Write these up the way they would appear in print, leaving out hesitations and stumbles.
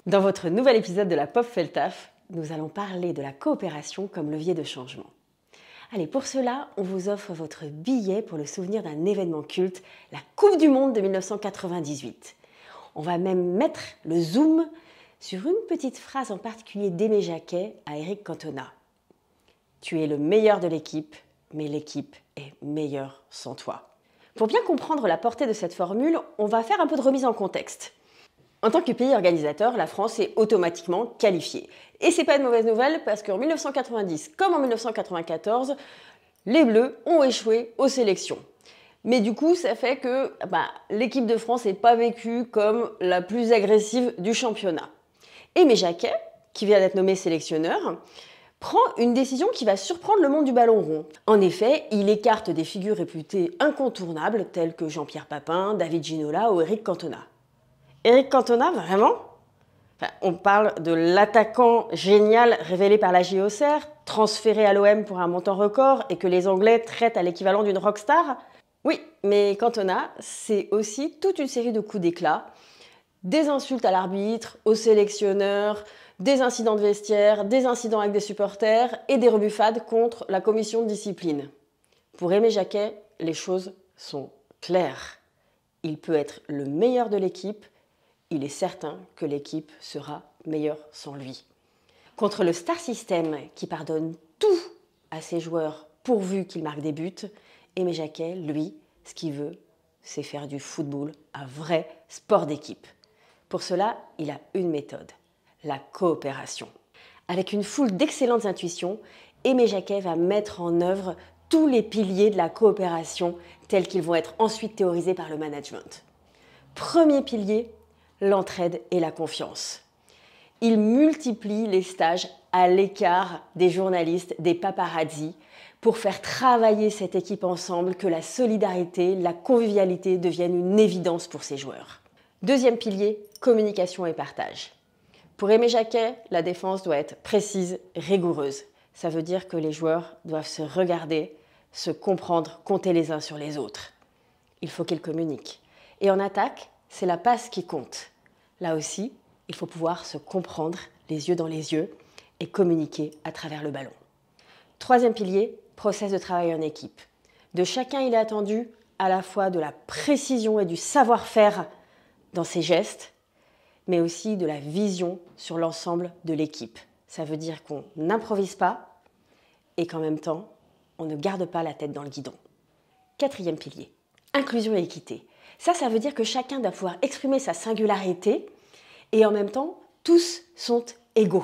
Dans votre nouvel épisode de la Pop fait le taf, nous allons parler de la coopération comme levier de changement. Allez, pour cela, on vous offre votre billet pour le souvenir d'un événement culte, la Coupe du Monde de 1998. On va même mettre le zoom sur une petite phrase en particulier d'Aimé Jacquet à Éric Cantona. « Tu es le meilleur de l'équipe, mais l'équipe est meilleure sans toi. » Pour bien comprendre la portée de cette formule, on va faire un peu de remise en contexte. En tant que pays organisateur, la France est automatiquement qualifiée. Et c'est pas une mauvaise nouvelle parce qu'en 1990 comme en 1994, les Bleus ont échoué aux sélections. Mais du coup, ça fait que l'équipe de France n'est pas vécue comme la plus agressive du championnat. Aimé Jacquet, qui vient d'être nommé sélectionneur, prend une décision qui va surprendre le monde du ballon rond. En effet, il écarte des figures réputées incontournables telles que Jean-Pierre Papin, David Ginola ou Éric Cantona. Éric Cantona, vraiment ? On parle de l'attaquant génial révélé par la JOCR, transféré à l'OM pour un montant record et que les Anglais traitent à l'équivalent d'une rockstar ? Oui, mais Cantona, c'est aussi toute une série de coups d'éclat, des insultes à l'arbitre, aux sélectionneurs, des incidents de vestiaire, des incidents avec des supporters et des rebuffades contre la commission de discipline. Pour Aimé Jacquet, les choses sont claires. Il peut être le meilleur de l'équipe, il est certain que l'équipe sera meilleure sans lui. Contre le star system qui pardonne tout à ses joueurs pourvu qu'ils marquent des buts, Aimé Jacquet, lui, ce qu'il veut, c'est faire du football un vrai sport d'équipe. Pour cela, il a une méthode, la coopération. Avec une foule d'excellentes intuitions, Aimé Jacquet va mettre en œuvre tous les piliers de la coopération tels qu'ils vont être ensuite théorisés par le management. Premier pilier, l'entraide et la confiance. Il multiplie les stages à l'écart des journalistes, des paparazzis, pour faire travailler cette équipe ensemble, que la solidarité, la convivialité deviennent une évidence pour ses joueurs. Deuxième pilier, communication et partage. Pour Aimé Jacquet, la défense doit être précise, rigoureuse. Ça veut dire que les joueurs doivent se regarder, se comprendre, compter les uns sur les autres. Il faut qu'ils communiquent. Et en attaque, c'est la passe qui compte. Là aussi, il faut pouvoir se comprendre les yeux dans les yeux et communiquer à travers le ballon. Troisième pilier, process de travail en équipe. De chacun, il est attendu à la fois de la précision et du savoir-faire dans ses gestes, mais aussi de la vision sur l'ensemble de l'équipe. Ça veut dire qu'on n'improvise pas et qu'en même temps, on ne garde pas la tête dans le guidon. Quatrième pilier, inclusion et équité. Ça veut dire que chacun doit pouvoir exprimer sa singularité et en même temps, tous sont égaux.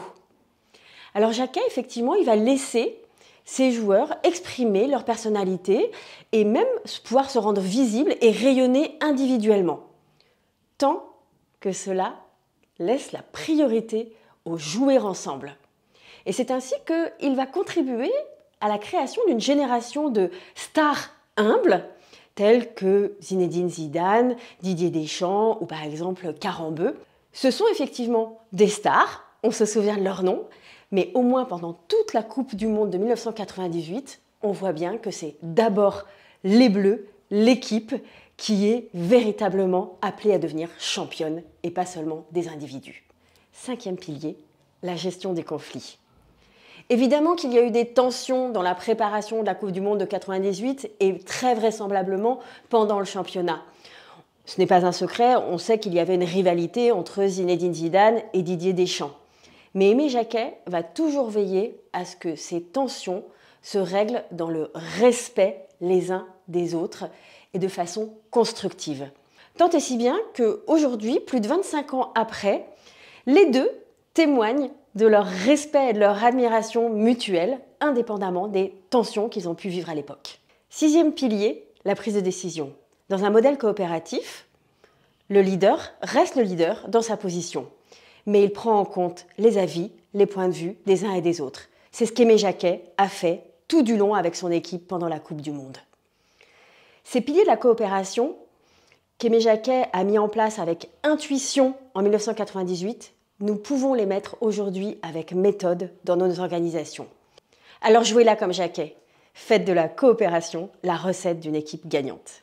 Alors Jacquet, effectivement, il va laisser ses joueurs exprimer leur personnalité et même pouvoir se rendre visibles et rayonner individuellement, tant que cela laisse la priorité au jouer ensemble. Et c'est ainsi qu'il va contribuer à la création d'une génération de stars humbles, tels que Zinedine Zidane, Didier Deschamps ou par exemple Karembeu. Ce sont effectivement des stars, on se souvient de leur nom, mais au moins pendant toute la Coupe du Monde de 1998, on voit bien que c'est d'abord les Bleus, l'équipe, qui est véritablement appelée à devenir championne et pas seulement des individus. Cinquième pilier, la gestion des conflits. Évidemment qu'il y a eu des tensions dans la préparation de la Coupe du Monde de 98 et très vraisemblablement pendant le championnat. Ce n'est pas un secret, on sait qu'il y avait une rivalité entre Zinedine Zidane et Didier Deschamps. Mais Aimé Jacquet va toujours veiller à ce que ces tensions se règlent dans le respect les uns des autres et de façon constructive. Tant et si bien qu'aujourd'hui, plus de 25 ans après, les deux témoignent de leur respect et de leur admiration mutuelle, indépendamment des tensions qu'ils ont pu vivre à l'époque. Sixième pilier, la prise de décision. Dans un modèle coopératif, le leader reste le leader dans sa position, mais il prend en compte les avis, les points de vue des uns et des autres. C'est ce qu'Aimé Jacquet a fait tout du long avec son équipe pendant la Coupe du Monde. Ces piliers de la coopération qu'Aimé Jacquet a mis en place avec intuition en 1998, nous pouvons les mettre aujourd'hui avec méthode dans nos organisations. Alors jouez-la comme Jacquet. Faites de la coopération la recette d'une équipe gagnante.